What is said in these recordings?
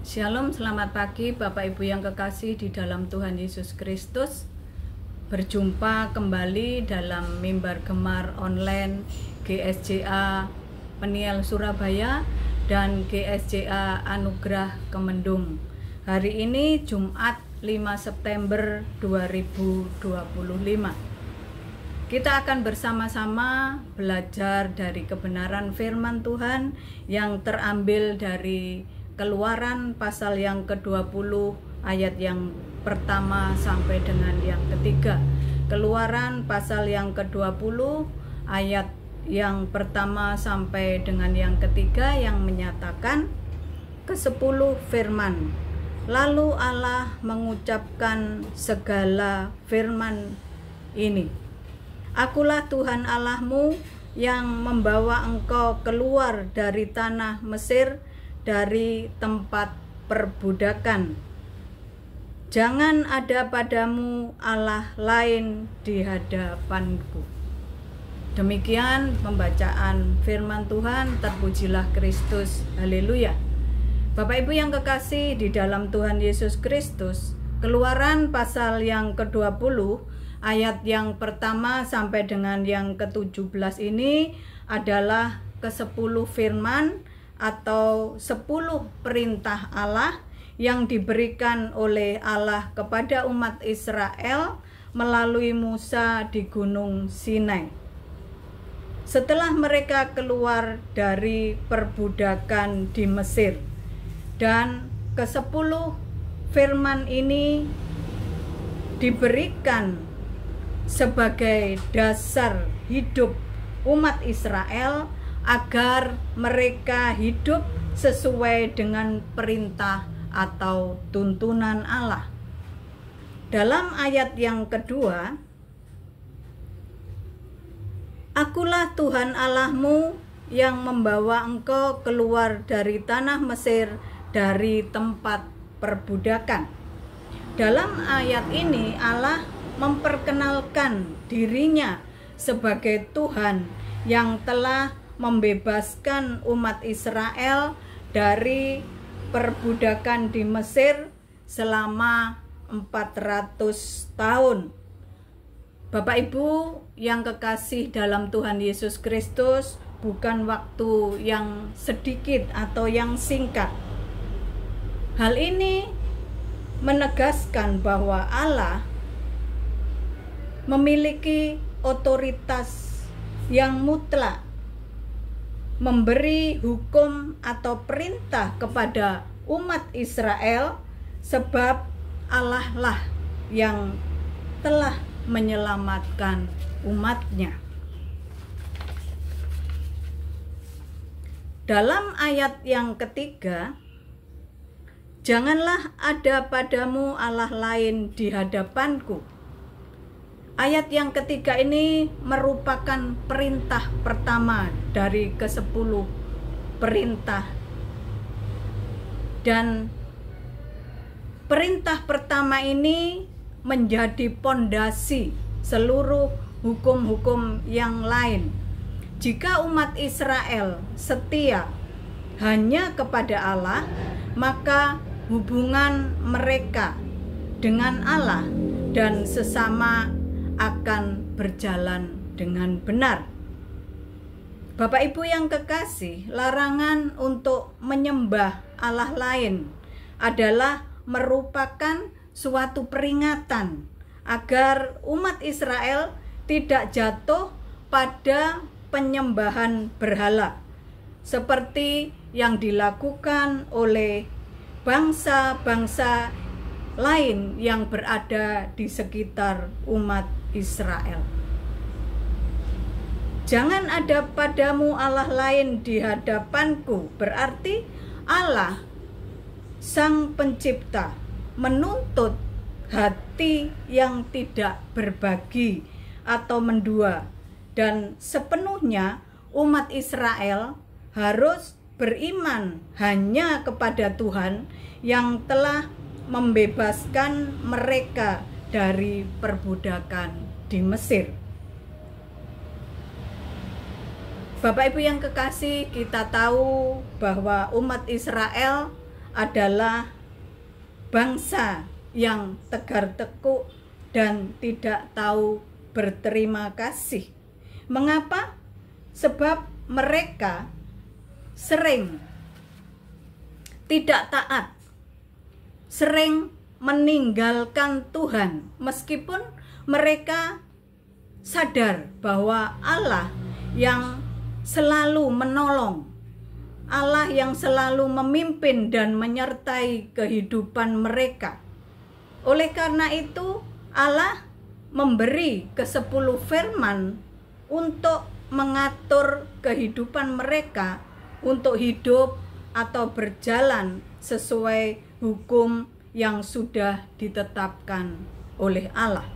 Shalom, selamat pagi Bapak Ibu yang kekasih di dalam Tuhan Yesus Kristus. Berjumpa kembali dalam mimbar gemar online GSJA Peniel Surabaya dan GSJA Anugerah Kemendung. Hari ini Jumat 5 September 2025. Kita akan bersama-sama belajar dari kebenaran firman Tuhan yang terambil dari Keluaran pasal yang ke-20 ayat yang pertama sampai dengan yang ketiga. Keluaran pasal yang ke-20 ayat yang pertama sampai dengan yang ketiga yang menyatakan ke-10 firman. Lalu Allah mengucapkan segala firman ini. Akulah Tuhan Allahmu yang membawa engkau keluar dari tanah Mesir, dari tempat perbudakan. Jangan ada padamu Allah lain di hadapanku. Demikian pembacaan firman Tuhan. Terpujilah Kristus. Haleluya. Bapak Ibu yang kekasih di dalam Tuhan Yesus Kristus, Keluaran pasal yang ke-20 ayat yang pertama sampai dengan yang ke-17 ini adalah ke-10 firman atau 10 perintah Allah yang diberikan oleh Allah kepada umat Israel melalui Musa di Gunung Sinai. Setelah mereka keluar dari perbudakan di Mesir, dan ke-10 firman ini diberikan sebagai dasar hidup umat Israel agar mereka hidup sesuai dengan perintah atau tuntunan Allah. Dalam ayat yang kedua, Akulah Tuhan Allahmu yang membawa engkau keluar dari tanah Mesir, dari tempat perbudakan. Dalam ayat ini Allah memperkenalkan dirinya sebagai Tuhan yang telah membebaskan umat Israel dari perbudakan di Mesir selama 400 tahun. Bapak Ibu yang kekasih dalam Tuhan Yesus Kristus, bukan waktu yang sedikit atau yang singkat. Hal ini menegaskan bahwa Allah memiliki otoritas yang mutlak memberi hukum atau perintah kepada umat Israel, sebab Allah lah yang telah menyelamatkan umatnya. Dalam ayat yang ketiga, janganlah ada padamu Allah lain di hadapanku. Ayat yang ketiga ini merupakan perintah pertama dari ke-10 perintah. Dan perintah pertama ini menjadi pondasi seluruh hukum-hukum yang lain. Jika umat Israel setia hanya kepada Allah, maka hubungan mereka dengan Allah dan sesama akan berjalan dengan benar. Bapak Ibu yang kekasih, larangan untuk menyembah Allah lain adalah merupakan suatu peringatan agar umat Israel tidak jatuh pada penyembahan berhala seperti yang dilakukan oleh bangsa-bangsa lain yang berada di sekitar umat Israel. Jangan ada padamu Allah lain di hadapanku, berarti Allah Sang Pencipta menuntut hati yang tidak berbagi atau mendua, dan sepenuhnya umat Israel harus beriman hanya kepada Tuhan yang telah membebaskan mereka dari perbudakan di Mesir. Bapak Ibu yang kekasih, kita tahu bahwa umat Israel adalah bangsa yang tegar tekuk dan tidak tahu berterima kasih. Mengapa? Sebab mereka sering tidak taat, sering meninggalkan Tuhan, meskipun mereka sadar bahwa Allah yang selalu menolong, Allah yang selalu memimpin dan menyertai kehidupan mereka. Oleh karena itu, Allah memberi ke-10 firman untuk mengatur kehidupan mereka untuk hidup atau berjalan sesuai hukum yang sudah ditetapkan oleh Allah.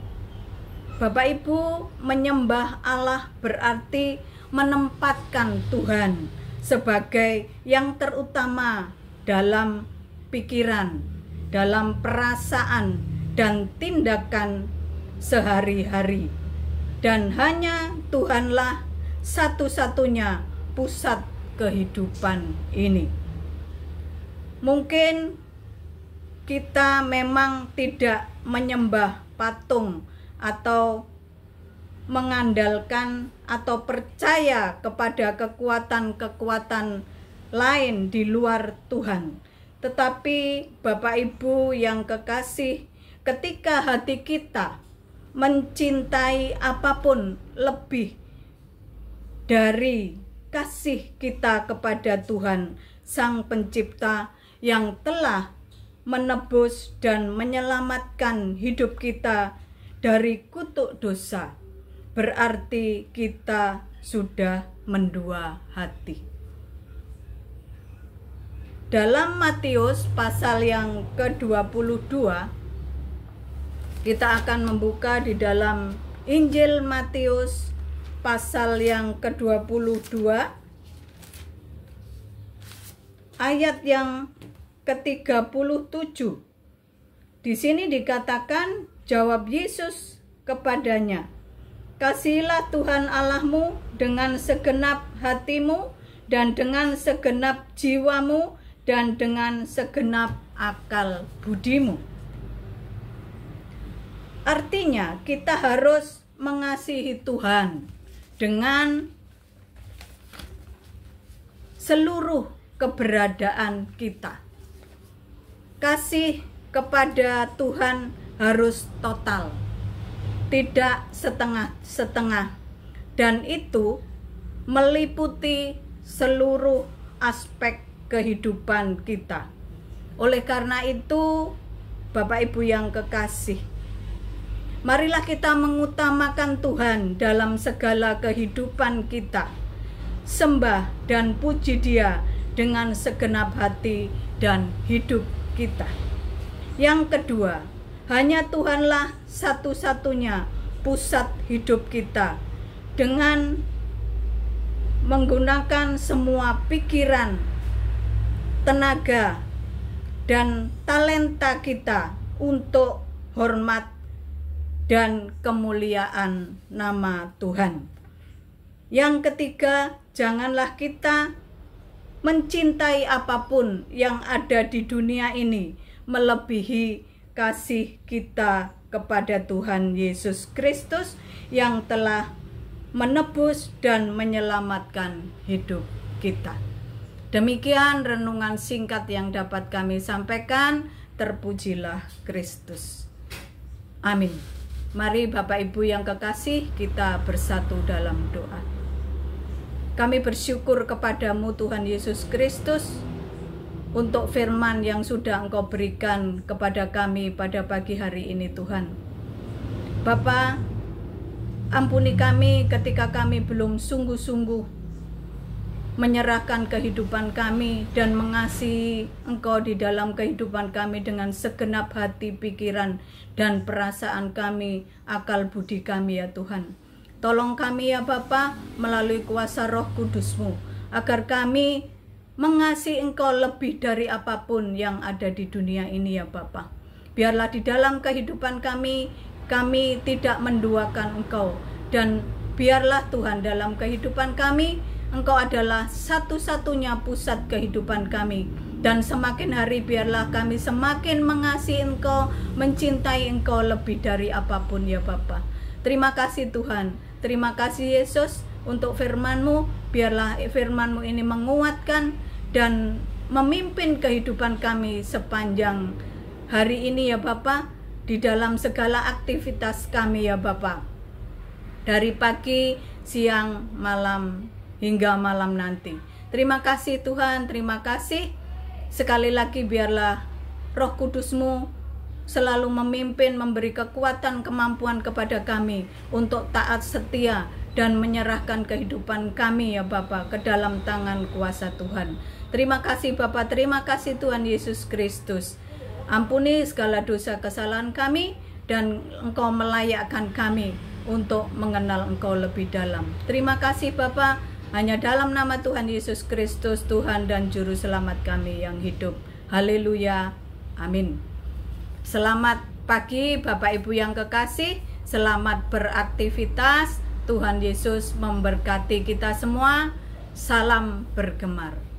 Bapak Ibu, menyembah Allah berarti menempatkan Tuhan sebagai yang terutama dalam pikiran, dalam perasaan dan tindakan sehari-hari. Dan hanya Tuhanlah satu-satunya pusat kehidupan ini. Mungkin kita memang tidak menyembah patung atau mengandalkan atau percaya kepada kekuatan-kekuatan lain di luar Tuhan. Tetapi Bapak Ibu yang kekasih, ketika hati kita mencintai apapun lebih dari kasih kita kepada Tuhan Sang Pencipta yang telah menebus dan menyelamatkan hidup kita dari kutuk dosa, berarti kita sudah mendua hati. Dalam Matius pasal yang ke-22, kita akan membuka di dalam Injil Matius pasal yang ke-22, ayat yang ke-37. Di sini dikatakan, jawab Yesus kepadanya, kasihilah Tuhan Allahmu dengan segenap hatimu dan dengan segenap jiwamu dan dengan segenap akal budimu. Artinya kita harus mengasihi Tuhan dengan seluruh keberadaan kita. Kasih kepada Tuhan harus total, tidak setengah-setengah, dan itu meliputi seluruh aspek kehidupan kita. Oleh karena itu, Bapak Ibu yang kekasih, marilah kita mengutamakan Tuhan dalam segala kehidupan kita. Sembah dan puji Dia dengan segenap hati dan hidup kita. Yang kedua, hanya Tuhanlah satu-satunya pusat hidup kita. Dengan menggunakan semua pikiran, tenaga, dan talenta kita untuk hormat dan kemuliaan nama Tuhan. Yang ketiga, janganlah kita mencintai apapun yang ada di dunia ini melebihi kasih kita kepada Tuhan Yesus Kristus yang telah menebus dan menyelamatkan hidup kita. Demikian renungan singkat yang dapat kami sampaikan. Terpujilah Kristus. Amin. Mari Bapak Ibu yang kekasih, kita bersatu dalam doa. Kami bersyukur kepadamu Tuhan Yesus Kristus untuk firman yang sudah Engkau berikan kepada kami pada pagi hari ini Tuhan. Bapa, ampuni kami ketika kami belum sungguh-sungguh menyerahkan kehidupan kami dan mengasihi Engkau di dalam kehidupan kami dengan segenap hati, pikiran, dan perasaan kami, akal budi kami ya Tuhan. Tolong kami ya Bapa melalui kuasa Roh Kudus-Mu, agar kami mengasihi Engkau lebih dari apapun yang ada di dunia ini ya Bapa. Biarlah di dalam kehidupan kami tidak menduakan Engkau, dan biarlah Tuhan dalam kehidupan kami Engkau adalah satu-satunya pusat kehidupan kami. Dan semakin hari biarlah kami semakin mengasihi Engkau, mencintai Engkau lebih dari apapun ya Bapa. Terima kasih Tuhan, terima kasih Yesus untuk firman-Mu. Biarlah firman-Mu ini menguatkan dan memimpin kehidupan kami sepanjang hari ini ya Bapa, di dalam segala aktivitas kami ya Bapa. Dari pagi, siang, malam, hingga malam nanti. Terima kasih Tuhan, terima kasih. Sekali lagi biarlah Roh Kudus-Mu selalu memimpin, memberi kekuatan, kemampuan kepada kami untuk taat setia dan menyerahkan kehidupan kami ya Bapa ke dalam tangan kuasa Tuhan. Terima kasih Bapa, terima kasih Tuhan Yesus Kristus. Ampuni segala dosa kesalahan kami dan Engkau melayakkan kami untuk mengenal Engkau lebih dalam. Terima kasih Bapa. Hanya dalam nama Tuhan Yesus Kristus, Tuhan dan Juru Selamat kami yang hidup. Haleluya. Amin. Selamat pagi Bapak Ibu yang kekasih. Selamat beraktivitas. Tuhan Yesus memberkati kita semua. Salam bergemar.